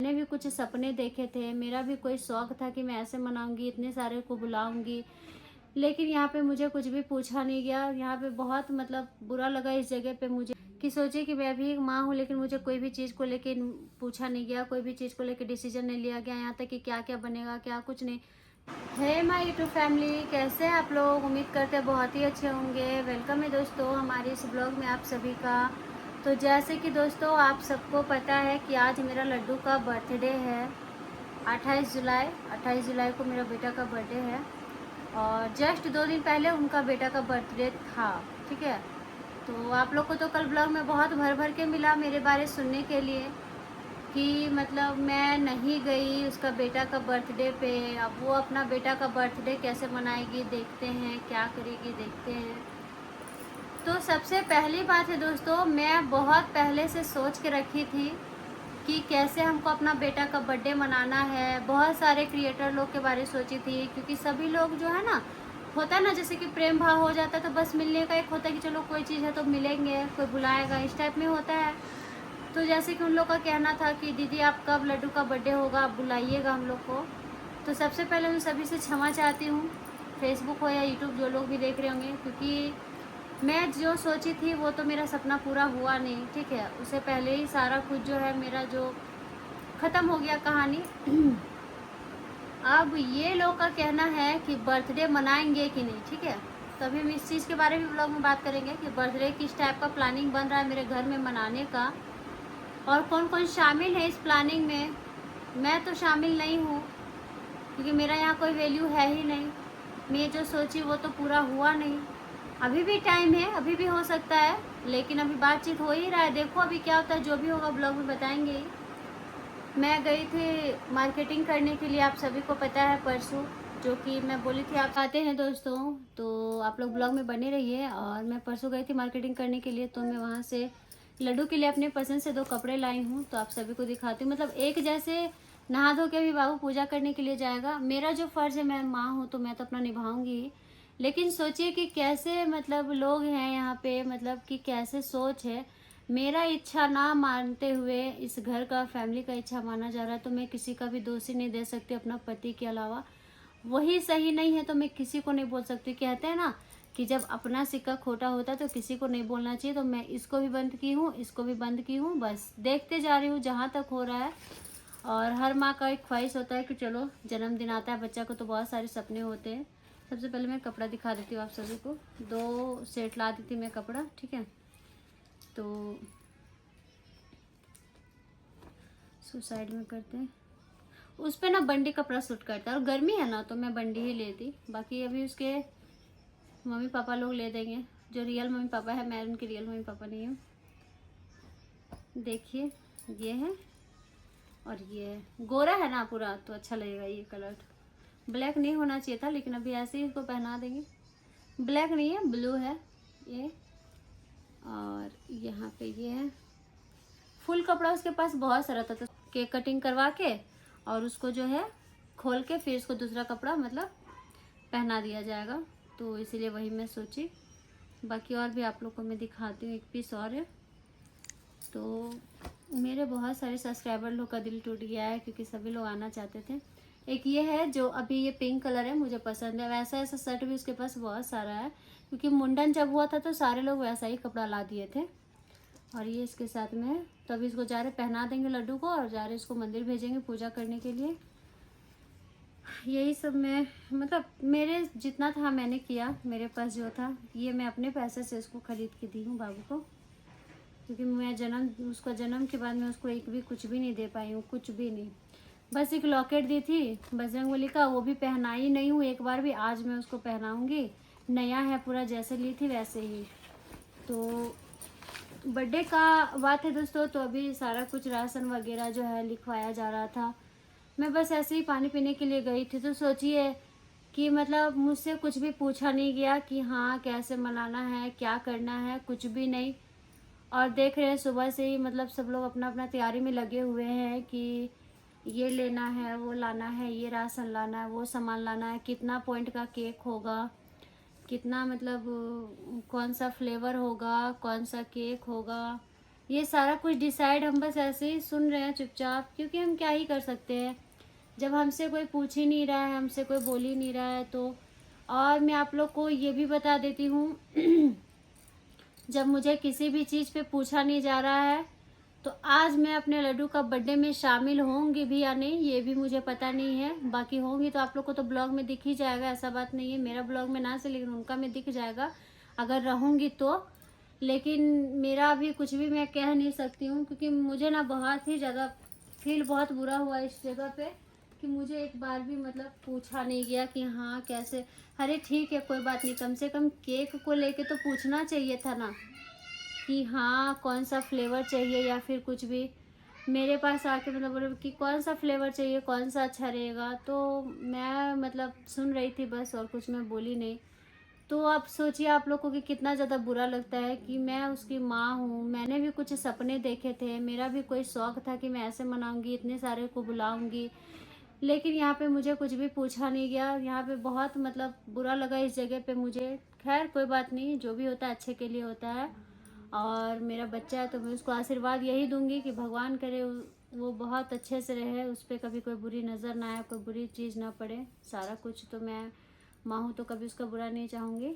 मैंने भी कुछ सपने देखे थे, मेरा भी कोई शौक था कि मैं ऐसे मनाऊंगी, इतने सारे को बुलाऊंगी। लेकिन यहाँ पे मुझे कुछ भी पूछा नहीं गया। यहाँ पे बहुत मतलब बुरा लगा इस जगह पे मुझे, कि सोचिए कि मैं भी एक माँ हूँ, लेकिन मुझे कोई भी चीज़ को लेके पूछा नहीं गया, कोई भी चीज़ को लेके डिसीजन नहीं लिया गया। यहाँ तक कि क्या क्या बनेगा, क्या कुछ नहीं। है माई यूट्यूब फैमिली, कैसे हैं आप लोग? उम्मीद करते हैं बहुत ही अच्छे होंगे। वेलकम है दोस्तों हमारे इस ब्लॉग में आप सभी का। तो जैसे कि दोस्तों आप सबको पता है कि आज मेरा लड्डू का बर्थडे है, 28 जुलाई को मेरा बेटा का बर्थडे है। और जस्ट 2 दिन पहले उनका बेटा का बर्थडे था, ठीक है। तो आप लोग को तो कल ब्लॉग में बहुत भर भर के मिला मेरे बारे सुनने के लिए, कि मतलब मैं नहीं गई उसका बेटा का बर्थडे पे। अब वो अपना बेटा का बर्थडे कैसे मनाएगी देखते हैं, क्या करेगी देखते हैं। तो सबसे पहली बात है दोस्तों, मैं बहुत पहले से सोच के रखी थी कि कैसे हमको अपना बेटा का बर्थडे मनाना है। बहुत सारे क्रिएटर लोग के बारे में सोची थी, क्योंकि सभी लोग जो है ना, होता है ना जैसे कि प्रेम भाव हो जाता है तो बस मिलने का एक होता है कि चलो कोई चीज़ है तो मिलेंगे, कोई बुलाएगा, इस टाइप में होता है। तो जैसे कि उन लोग का कहना था कि दीदी आप कब लड्डू का बर्थडे होगा, आप बुलाइएगा हम लोग को। तो सबसे पहले मैं सभी से क्षमा चाहती हूँ, फेसबुक हो या यूट्यूब जो लोग भी देख रहे होंगे, क्योंकि मैं जो सोची थी वो तो मेरा सपना पूरा हुआ नहीं, ठीक है। उससे पहले ही सारा कुछ जो है मेरा जो ख़त्म हो गया कहानी। अब ये लोग का कहना है कि बर्थडे मनाएंगे कि नहीं, ठीक है। तो अभी हम इस चीज़ के बारे में ब्लॉग में बात करेंगे कि बर्थडे किस टाइप का प्लानिंग बन रहा है मेरे घर में मनाने का, और कौन कौन शामिल है इस प्लानिंग में। मैं तो शामिल नहीं हूँ, क्योंकि मेरा यहाँ कोई वैल्यू है ही नहीं। मैं जो सोची वो तो पूरा हुआ नहीं। अभी भी टाइम है, अभी भी हो सकता है, लेकिन अभी बातचीत हो ही रहा है। देखो अभी क्या होता है, जो भी होगा ब्लॉग में बताएंगे ही। मैं गई थी मार्केटिंग करने के लिए, आप सभी को पता है, परसों, जो कि मैं बोली थी आप आते हैं दोस्तों, तो आप लोग ब्लॉग में बने रहिए। और मैं परसों गई थी मार्केटिंग करने के लिए, तो मैं वहाँ से लड्डू के लिए अपने पसंद से 2 कपड़े लाई हूँ, तो आप सभी को दिखाती हूँ। मतलब एक जैसे नहा धो के भी बाबू पूजा करने के लिए जाएगा, मेरा जो फ़र्ज़ है, मैं माँ हूँ तो मैं तो अपना निभाऊंगी। लेकिन सोचिए कि कैसे मतलब लोग हैं यहाँ पे, मतलब कि कैसे सोच है। मेरा इच्छा ना मानते हुए इस घर का, फैमिली का इच्छा माना जा रहा है, तो मैं किसी का भी दोषी नहीं दे सकती अपना पति के अलावा। वही सही नहीं है तो मैं किसी को नहीं बोल सकती। कहते हैं ना कि जब अपना सिक्का खोटा होता है तो किसी को नहीं बोलना चाहिए। तो मैं इसको भी बंद की हूँ, इसको भी बंद की हूँ, बस देखते जा रही हूँ जहाँ तक हो रहा है। और हर माँ का एक ख्वाहिश होता है कि चलो जन्मदिन आता है बच्चा को तो बहुत सारे सपने होते हैं। सबसे पहले मैं कपड़ा दिखा देती हूँ आप सभी को। 2 सेट ला दी थी मैं कपड़ा, ठीक है। तो इसको साइड में करते हैं। उस पे ना बंडी कपड़ा सूट करता है, और गर्मी है ना तो मैं बंडी ही लेती। बाकी अभी उसके मम्मी पापा लोग ले देंगे, जो रियल मम्मी पापा है, मैं उनकी रियल मम्मी पापा नहीं हूँ। देखिए ये है, और ये है। गोरा है ना पूरा, तो अच्छा लगेगा ये कलर। ब्लैक नहीं होना चाहिए था, लेकिन अभी ऐसे ही इसको पहना देंगे। ब्लैक नहीं है, ब्लू है ये। और यहाँ पे ये है फुल कपड़ा, उसके पास बहुत सारा था, तो केक कटिंग करवा के और उसको जो है खोल के फिर इसको दूसरा कपड़ा मतलब पहना दिया जाएगा। तो इसीलिए वही मैं सोची। बाकी और भी आप लोग को मैं दिखाती हूँ, एक पीस और है। तो मेरे बहुत सारे सब्सक्राइबर लोग का दिल टूट गया है, क्योंकि सभी लोग आना चाहते थे। एक ये है जो अभी ये पिंक कलर है, मुझे पसंद है। वैसा ऐसा शर्ट भी उसके पास बहुत सारा है, क्योंकि मुंडन जब हुआ था तो सारे लोग वैसा ही कपड़ा ला दिए थे। और ये इसके साथ में है। तो अभी इसको जा रहे पहना देंगे लड्डू को, और जा रहे इसको मंदिर भेजेंगे पूजा करने के लिए। यही सब मैं मतलब मेरे जितना था मैंने किया, मेरे पास जो था ये मैं अपने पैसे से इसको खरीद के दी हूँ बाबू को, क्योंकि मैं उसका जन्म के बाद मैं उसको एक भी कुछ भी नहीं दे पाई हूँ, कुछ भी नहीं। बस एक लॉकेट दी थी बजरंगबली का, वो भी पहनाई नहीं हूँ एक बार भी। आज मैं उसको पहनाऊँगी, नया है पूरा, जैसे ली थी वैसे ही। तो बर्थडे का बात है दोस्तों, तो अभी सारा कुछ राशन वगैरह जो है लिखवाया जा रहा था। मैं बस ऐसे ही पानी पीने के लिए गई थी। तो सोचिए कि मतलब मुझसे कुछ भी पूछा नहीं गया कि हाँ कैसे मनाना है, क्या करना है, कुछ भी नहीं। और देख रहे हैं सुबह से ही मतलब सब लोग अपना अपना तैयारी में लगे हुए हैं कि ये लेना है, वो लाना है, ये राशन लाना है, वो सामान लाना है, कितना पॉइंट का केक होगा, कितना मतलब कौन सा फ्लेवर होगा, कौन सा केक होगा, ये सारा कुछ डिसाइड हम बस ऐसे ही सुन रहे हैं चुपचाप, क्योंकि हम क्या ही कर सकते हैं जब हमसे कोई पूछ ही नहीं रहा है, हमसे कोई बोल ही नहीं रहा है। तो और मैं आप लोग को ये भी बता देती हूँ जब मुझे किसी भी चीज़ पे पूछा नहीं जा रहा है तो आज मैं अपने लड्डू का बर्थडे में शामिल होंगी भी या नहीं ये भी मुझे पता नहीं है। बाकी होंगी तो आप लोग को तो ब्लॉग में दिख ही जाएगा, ऐसा बात नहीं है, मेरा ब्लॉग में ना से लेकिन उनका में दिख जाएगा अगर रहूँगी तो। लेकिन मेरा अभी कुछ भी मैं कह नहीं सकती हूँ, क्योंकि मुझे ना बहुत ही ज़्यादा फील बहुत बुरा हुआ इस जगह पे कि मुझे एक बार भी मतलब पूछा नहीं गया कि हाँ कैसे। अरे ठीक है कोई बात नहीं, कम से कम केक को लेके तो पूछना चाहिए था ना कि हाँ कौन सा फ्लेवर चाहिए, या फिर कुछ भी मेरे पास आके मतलब बोले कि कौन सा फ्लेवर चाहिए, कौन सा अच्छा रहेगा। तो मैं मतलब सुन रही थी बस, और कुछ मैं बोली नहीं। तो आप सोचिए आप लोग को कि कितना ज़्यादा बुरा लगता है कि मैं उसकी माँ हूँ, मैंने भी कुछ सपने देखे थे, मेरा भी कोई शौक़ था कि मैं ऐसे मनाऊँगी, इतने सारे को बुलाऊँगी, लेकिन यहाँ पे मुझे कुछ भी पूछा नहीं गया। यहाँ पे बहुत मतलब बुरा लगा इस जगह पे मुझे। खैर कोई बात नहीं, जो भी होता है अच्छे के लिए होता है। और मेरा बच्चा है तो मैं उसको आशीर्वाद यही दूंगी कि भगवान करे वो बहुत अच्छे से रहे, उस पर कभी कोई बुरी नज़र ना आए, कोई बुरी चीज़ ना पड़े। सारा कुछ तो मैं माँ हूँ तो कभी उसका बुरा नहीं चाहूँगी।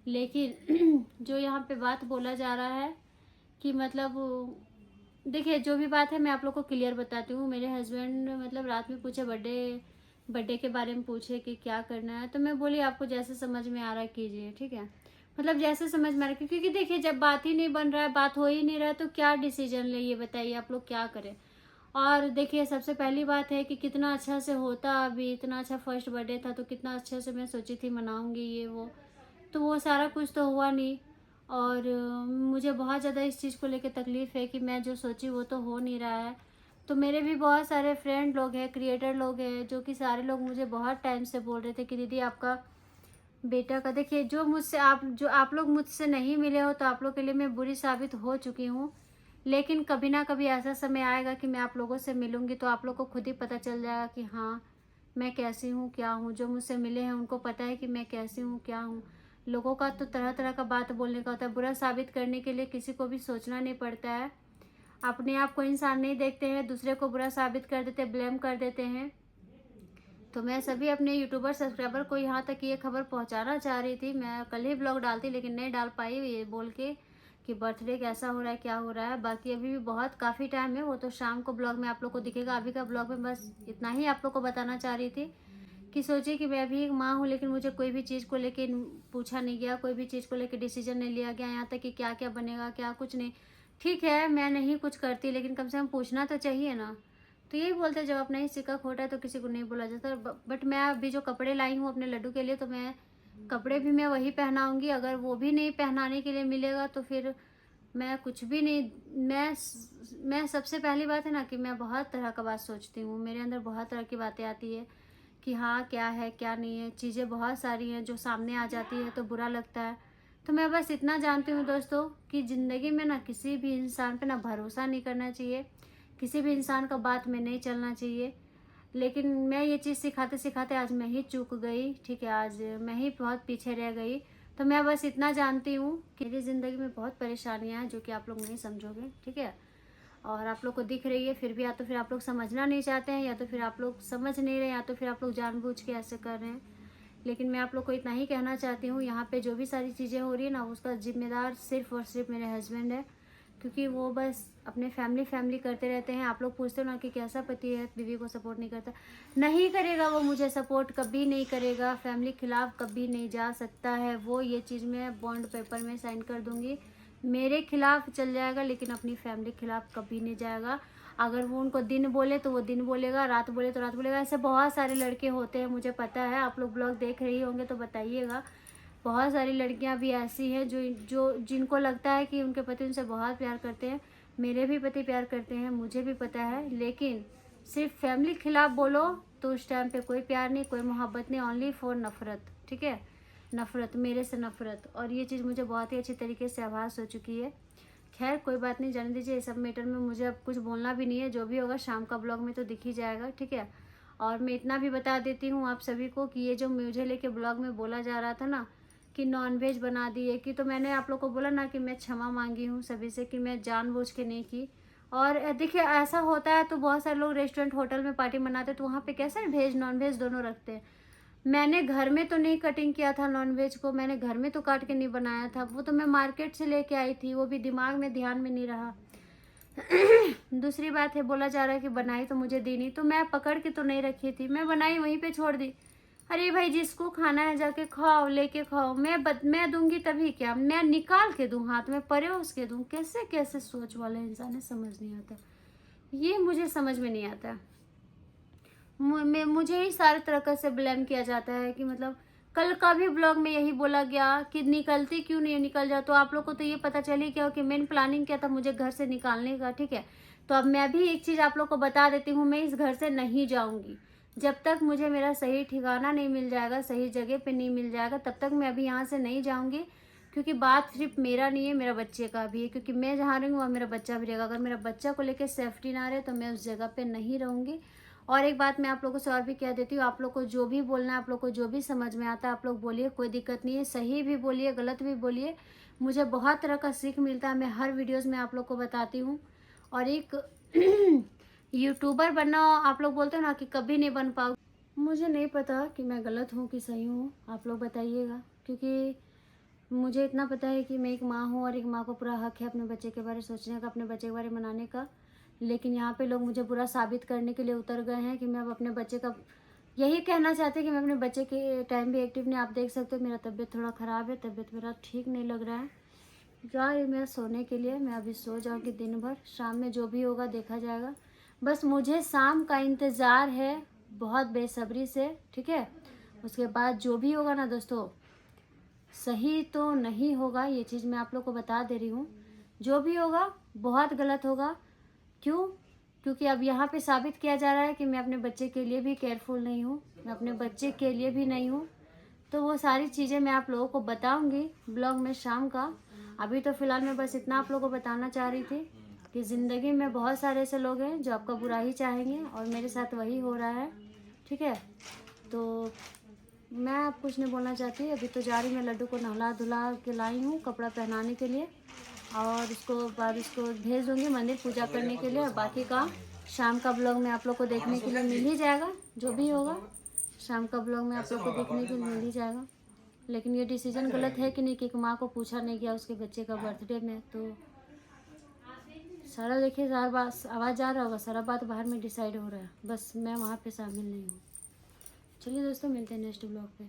लेकिन जो यहाँ पे बात बोला जा रहा है कि मतलब देखिए जो भी बात है मैं आप लोग को क्लियर बताती हूँ। मेरे हस्बैंड मतलब रात में पूछे बर्थडे के बारे में पूछे कि क्या करना है, तो मैं बोली आपको जैसे समझ में आ रहा है कीजिए, ठीक है। मतलब जैसे समझ में आ रहा है, क्योंकि देखिए जब बात ही नहीं बन रहा है, बात हो ही नहीं रहा है, तो क्या डिसीजन ले ये बताइए आप लोग क्या करें। और देखिए सबसे पहली बात है कि कितना अच्छा से होता, अभी इतना अच्छा फर्स्ट बर्थडे था तो कितना अच्छे से मैं सोची थी मनाऊंगी ये वो, तो वो सारा कुछ तो हुआ नहीं। और मुझे बहुत ज़्यादा इस चीज़ को लेकर तकलीफ़ है कि मैं जो सोची वो तो हो नहीं रहा है। तो मेरे भी बहुत सारे फ्रेंड लोग हैं, क्रिएटर लोग हैं, जो कि सारे लोग मुझे बहुत टाइम से बोल रहे थे कि दीदी आपका बेटा का देखिए जो आप लोग मुझसे नहीं मिले हो तो आप लोग के लिए मैं बुरी साबित हो चुकी हूँ। लेकिन कभी ना कभी ऐसा समय आएगा कि मैं आप लोगों से मिलूँगी तो आप लोग को खुद ही पता चल जाएगा कि हाँ मैं कैसी हूँ क्या हूँ। जो मुझसे मिले हैं उनको पता है कि मैं कैसी हूँ क्या हूँ। लोगों का तो तरह तरह का बात बोलने का होता है, बुरा साबित करने के लिए किसी को भी सोचना नहीं पड़ता है। अपने आप को इंसान नहीं देखते हैं, दूसरे को बुरा साबित कर देते, ब्लेम कर देते हैं। तो मैं सभी अपने यूट्यूबर सब्सक्राइबर को यहाँ तक ये खबर पहुँचाना चाह रही थी। मैं कल ही ब्लॉग डालती लेकिन नहीं डाल पाई, ये बोल के कि बर्थडे कैसा हो रहा है क्या हो रहा है। बाकी अभी भी बहुत काफ़ी टाइम है, वो तो शाम को ब्लॉग में आप लोग को दिखेगा। अभी का ब्लॉग में बस इतना ही आप लोग को बताना चाह रही थी कि सोचिए कि मैं अभी एक माँ हूँ लेकिन मुझे कोई भी चीज़ को लेके पूछा नहीं गया, कोई भी चीज़ को लेके डिसीजन नहीं लिया गया, यहाँ तक कि क्या क्या बनेगा क्या कुछ नहीं। ठीक है मैं नहीं कुछ करती लेकिन कम से कम पूछना तो चाहिए ना। तो यही बोलते हैं, जब अपना ही सिक्का खोटा है तो किसी को नहीं बोला जाता। बट मैं अभी जो कपड़े लाई हूँ अपने लड्डू के लिए, तो मैं कपड़े भी मैं वही पहनाऊँगी। अगर वो भी नहीं पहनाने के लिए मिलेगा तो फिर मैं कुछ भी नहीं। मैं सबसे पहली बात है ना कि मैं बहुत तरह का बात सोचती हूँ, मेरे अंदर बहुत तरह की बातें आती है कि हाँ क्या है क्या नहीं है, चीज़ें बहुत सारी हैं जो सामने आ जाती है तो बुरा लगता है। तो मैं बस इतना जानती हूँ दोस्तों कि ज़िंदगी में ना किसी भी इंसान पे ना भरोसा नहीं करना चाहिए, किसी भी इंसान का बात में नहीं चलना चाहिए। लेकिन मैं ये चीज़ सिखाते सिखाते आज मैं ही चूक गई, ठीक है, आज मैं ही बहुत पीछे रह गई। तो मैं बस इतना जानती हूँ कि मेरी ज़िंदगी में बहुत परेशानियाँ हैं जो कि आप लोग नहीं समझोगे, ठीक है। और आप लोग को दिख रही है फिर भी, या तो फिर आप लोग समझना नहीं चाहते हैं, या तो फिर आप लोग समझ नहीं रहे, या तो फिर आप लोग जानबूझ के ऐसे कर रहे हैं। लेकिन मैं आप लोग को इतना ही कहना चाहती हूँ, यहाँ पे जो भी सारी चीज़ें हो रही है ना उसका जिम्मेदार सिर्फ़ और सिर्फ मेरे हस्बैंड है, क्योंकि वो बस अपने फैमिली करते रहते हैं। आप लोग पूछते हो ना कि कैसा पति है बीवी को सपोर्ट नहीं करता, नहीं करेगा वो मुझे सपोर्ट, कभी नहीं करेगा, फैमिली खिलाफ कभी नहीं जा सकता है वो। ये चीज़ मैं बॉन्ड पेपर में साइन कर दूँगी, मेरे खिलाफ चल जाएगा लेकिन अपनी फैमिली खिलाफ कभी नहीं जाएगा। अगर वो उनको दिन बोले तो वो दिन बोलेगा, रात बोले तो रात बोलेगा। ऐसे बहुत सारे लड़के होते हैं, मुझे पता है, आप लोग ब्लॉग देख रही होंगे तो बताइएगा। बहुत सारी लड़कियां भी ऐसी हैं जो जो जिनको लगता है कि उनके पति उनसे बहुत प्यार करते हैं। मेरे भी पति प्यार करते हैं, मुझे भी पता है, लेकिन सिर्फ फैमिली खिलाफ बोलो तो उस टाइम पे कोई प्यार नहीं, कोई मोहब्बत नहीं, ओनली फॉर नफ़रत, ठीक है, नफ़रत, मेरे से नफ़रत। और ये चीज़ मुझे बहुत ही अच्छी तरीके से आभास हो चुकी है। खैर कोई बात नहीं, जाने दीजिए, इस सब मैटर में मुझे अब कुछ बोलना भी नहीं है। जो भी होगा शाम का ब्लॉग में तो दिख ही जाएगा, ठीक है। और मैं इतना भी बता देती हूँ आप सभी को कि ये जो मुझे लेके ब्लॉग में बोला जा रहा था ना कि नॉनवेज बना दिए कि, तो मैंने आप लोग को बोला ना कि मैं क्षमा मांगी हूँ सभी से कि मैं जानबूझ के नहीं की। और देखिए ऐसा होता है तो बहुत सारे लोग रेस्टोरेंट होटल में पार्टी मनाते हैं तो वहाँ पे कैसे वेज नॉनवेज दोनों रखते हैं। मैंने घर में तो नहीं कटिंग किया था नॉनवेज को, मैंने घर में तो काट के नहीं बनाया था, वो तो मैं मार्केट से लेके आई थी, वो भी दिमाग में ध्यान में नहीं रहा। दूसरी बात है, बोला जा रहा है कि बनाई तो मुझे दी नहीं, तो मैं पकड़ के तो नहीं रखी थी, मैं बनाई वहीं पे छोड़ दी। अरे भाई जिसको खाना है जाके खाओ, लेके खाओ, मैं दूंगी तभी क्या, मैं निकाल के दूं, हाथ में परोस के दूं? कैसे कैसे सोच वाले इंसान है, समझ नहीं आता, ये मुझे समझ में नहीं आता। मुझे ही सारे तरह से ब्लेम किया जाता है कि मतलब कल का भी ब्लॉग में यही बोला गया कि निकलती क्यों नहीं, निकल जाओ। तो आप लोग को तो ये पता चल ही गया कि मेन प्लानिंग क्या था मुझे घर से निकालने का, ठीक है। तो अब मैं भी एक चीज़ आप लोग को बता देती हूँ, मैं इस घर से नहीं जाऊँगी जब तक मुझे मेरा सही ठिकाना नहीं मिल जाएगा, सही जगह पे नहीं मिल जाएगा, तब तक मैं अभी यहाँ से नहीं जाऊँगी। क्योंकि बात सिर्फ मेरा नहीं है, मेरा बच्चे का भी है, क्योंकि मैं जहाँ रहूँगी वहाँ मेरा बच्चा भी रहेगा। अगर मेरा बच्चा को लेकर सेफ्टी ना रहे तो मैं उस जगह पे नहीं रहूँगी। और एक बात मैं आप लोगों से और भी कह देती हूँ, आप लोग को जो भी बोलना है, आप लोग को जो भी समझ में आता है आप लोग बोलिए, कोई दिक्कत नहीं है, सही भी बोलिए गलत भी बोलिए, मुझे बहुत तरह का सीख मिलता है, मैं हर वीडियोज़ में आप लोग को बताती हूँ। और एक यूट्यूबर बनना आप लोग बोलते हो ना कि कभी नहीं बन पाओ, मुझे नहीं पता कि मैं गलत हूँ कि सही हूँ, आप लोग बताइएगा। क्योंकि मुझे इतना पता है कि मैं एक माँ हूँ और एक माँ को पूरा हक है अपने बच्चे के बारे में सोचने का, अपने बच्चे के बारे में मनाने का। लेकिन यहाँ पे लोग मुझे बुरा साबित करने के लिए उतर गए हैं कि मैं अब अपने बच्चे का, यही कहना चाहते हैं कि मैं अपने बच्चे के टाइम भी एक्टिव नहीं। आप देख सकते हो मेरा तबीयत थोड़ा ख़राब है, तबीयत मेरा ठीक नहीं लग रहा है, जा रही मैं सोने के लिए, मैं अभी सो जाऊँगी दिन भर, शाम में जो भी होगा देखा जाएगा। बस मुझे शाम का इंतज़ार है बहुत बेसब्री से, ठीक है। उसके बाद जो भी होगा ना दोस्तों, सही तो नहीं होगा, ये चीज़ मैं आप लोग को बता दे रही हूँ। जो भी होगा बहुत गलत होगा। क्यों? क्योंकि अब यहाँ पे साबित किया जा रहा है कि मैं अपने बच्चे के लिए भी केयरफुल नहीं हूँ, मैं अपने बच्चे के लिए भी नहीं हूँ। तो वो सारी चीज़ें मैं आप लोगों को बताऊँगी ब्लॉग में शाम का। अभी तो फ़िलहाल मैं बस इतना आप लोगों को बताना चाह रही थी कि ज़िंदगी में बहुत सारे ऐसे लोग हैं जो आपका बुरा ही चाहेंगे, और मेरे साथ वही हो रहा है, ठीक है। तो मैं अब कुछ नहीं बोलना चाहती, अभी तो जा रही मैं लड्डू को नहला धुला के लाई हूँ कपड़ा पहनाने के लिए, और उसको बाद उसको भेज दूँगी मंदिर पूजा करने के लिए। और बाकी का शाम का ब्लॉग में आप लोग को देखने के लिए मिल ही जाएगा, जो भी होगा शाम का ब्लॉग में आप लोग को देखने के लिए मिल ही जाएगा। लेकिन ये डिसीजन गलत है कि नहीं कि एक माँ को पूछा नहीं गया उसके बच्चे का बर्थडे में, तो सारा देखिए सारा बात आवाज़ जा रहा होगा, सारा बात बाहर में डिसाइड हो रहा है, बस मैं वहाँ पे शामिल नहीं हूँ। चलिए दोस्तों, मिलते हैं नेक्स्ट ब्लॉग पे।